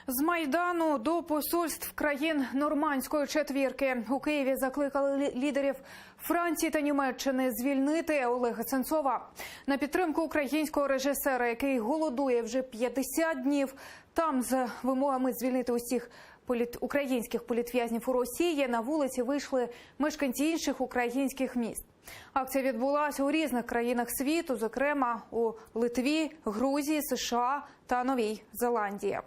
З Майдану до посольств країн Нормандської четвірки. У Києві закликали лідерів Франції та Німеччини звільнити Олега Сенцова. На підтримку українського режисера, який голодує вже 50 днів. Там з вимогами звільнити усіх українських політв'язнів у Росії на вулиці вийшли мешканці інших українських міст. Акція відбулася у різних країнах світу, зокрема у Литві, Грузії, США та Новій Зеландії.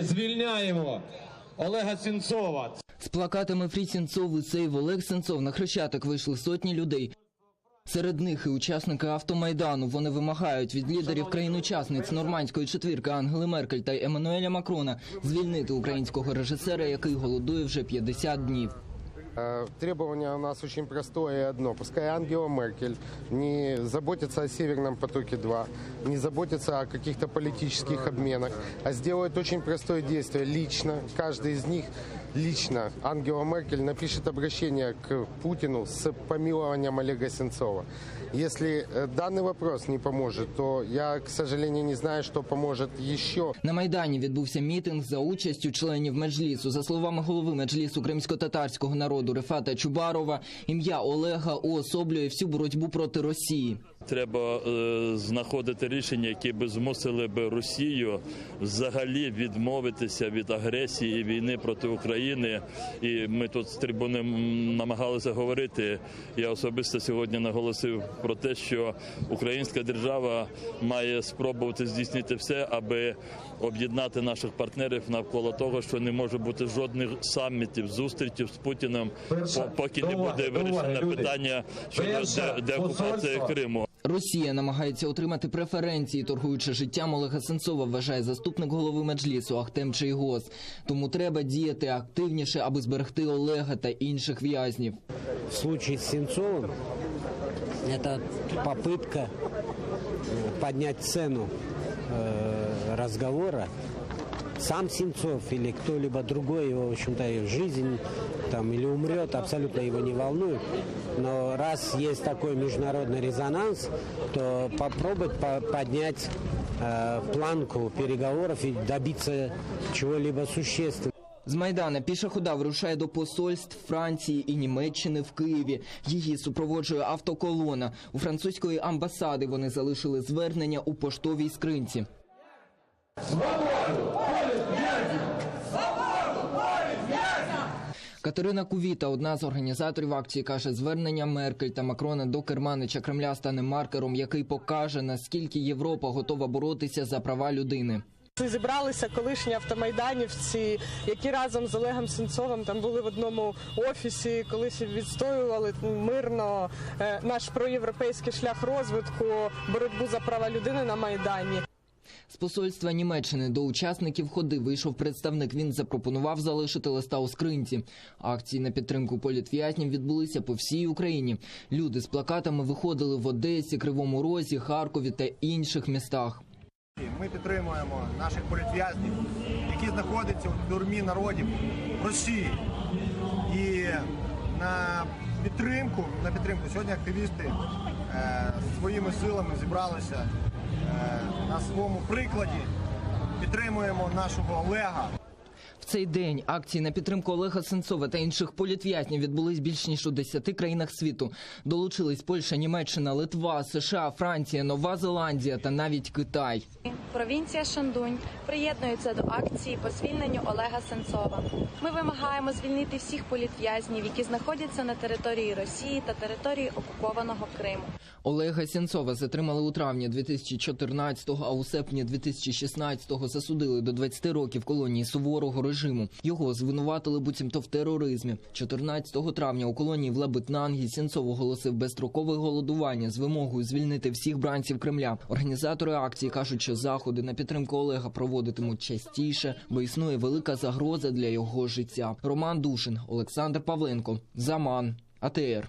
Звільняємо Олега Сенцова. З плакатами «Фрі Сенцов» і «Сейв Олег Сенцов» на Хрещатик вийшли сотні людей. Серед них і учасники автомайдану. Вони вимагають від лідерів країн-учасниць Нормандської четвірки Ангели Меркель та Еммануеля Макрона звільнити українського режисера, який голодує вже 50 днів. Требование у нас очень простое и одно. Пускай Ангела Меркель не заботится о Северном потоке-2, не заботится о каких-то политических обменах, а сделает очень простое действие. Лично, каждый из них лично, Ангела Меркель напишет обращение к Путину с помилованием Олега Сенцова. Если данный вопрос не поможет, то я, к сожалению, не знаю, что поможет еще. На Майдані відбувся мітинг за участю членів Меджлісу. За словами голови Меджлісу кримсько-татарського народу Рефата Чубарова, ім'я Олега уособлює всю боротьбу проти Росії. Треба знаходити рішення, які б змусили б Росію взагалі відмовитися від агресії і війни проти України. І ми тут з трибуни намагалися говорити. Я особисто сьогодні наголосив про те, що українська держава має спробувати здійснити все, аби об'єднати наших партнерів навколо того, що не може бути жодних самітів, зустрічей з Путіним, поки не буде вирішено питання щодо деокупації Криму. Росія намагається отримати преференції, торгуючи життям Олега Сенцова, вважає заступник голови Меджлісу Ахтем Чийгоз. Тому треба діяти активніше, аби зберегти Олега та інших в'язнів. В случае с Сенцовым это попытка поднять цену разговора. Сам Сенцов или кто-либо другой, его, в общем-то, жизнь там, или умрет, абсолютно его не волнует. Но раз есть такой международный резонанс, то попробовать поднять планку переговоров и добиться чего-либо существенного. З Майдана піша хода вирушає до посольств Франції і Німеччини в Києві. Її супроводжує автоколона. У французької амбасади вони залишили звернення у поштовій скринці. Катерина Кувіта, одна з організаторів акції, каже, звернення Меркель та Макрона до керманича Кремля стане маркером, який покаже, наскільки Європа готова боротися за права людини. Зібралися колишні автомайданівці, які разом з Олегом Сенцовим там були в одному офісі, колись відстоювали мирно наш проєвропейський шлях розвитку, боротьбу за права людини на Майдані. З посольства Німеччини до учасників ходи вийшов представник. Він запропонував залишити листа у скринці. Акції на підтримку політв'язнів відбулися по всій Україні. Люди з плакатами виходили в Одесі, Кривому Розі, Харкові та інших містах. Ми підтримуємо наших політв'язнів, які знаходяться у тюрмі народів Росії. І на підтримку сьогодні активісти своїми силами зібралися на своєму прикладі. Підтримуємо нашого Олега. В цей день акції на підтримку Олега Сенцова та інших політв'язнів відбулись більш ніж у 10 країнах світу. Долучились Польща, Німеччина, Литва, США, Франція, Нова Зеландія та навіть Китай. Провінція Шандунь приєднується до акції по звільненню Олега Сенцова. Ми вимагаємо звільнити всіх політв'язнів, які знаходяться на території Росії та території окупованого Криму. Олега Сенцова затримали у травні 2014-го, а у серпні 2016-го засудили до 20 років колонії суворого режиму. Його звинуватили буцімто в тероризмі. 14 травня у колонії в Лабитнангі Сенцов оголосив безстрокове голодування з вимогою звільнити всіх бранців Кремля. Організатори акції кажуть, що заходи на підтримку Олега проводитимуть частіше, бо існує велика загроза для його життя. Роман Душин, Олександр Павленко, Заман, АТР.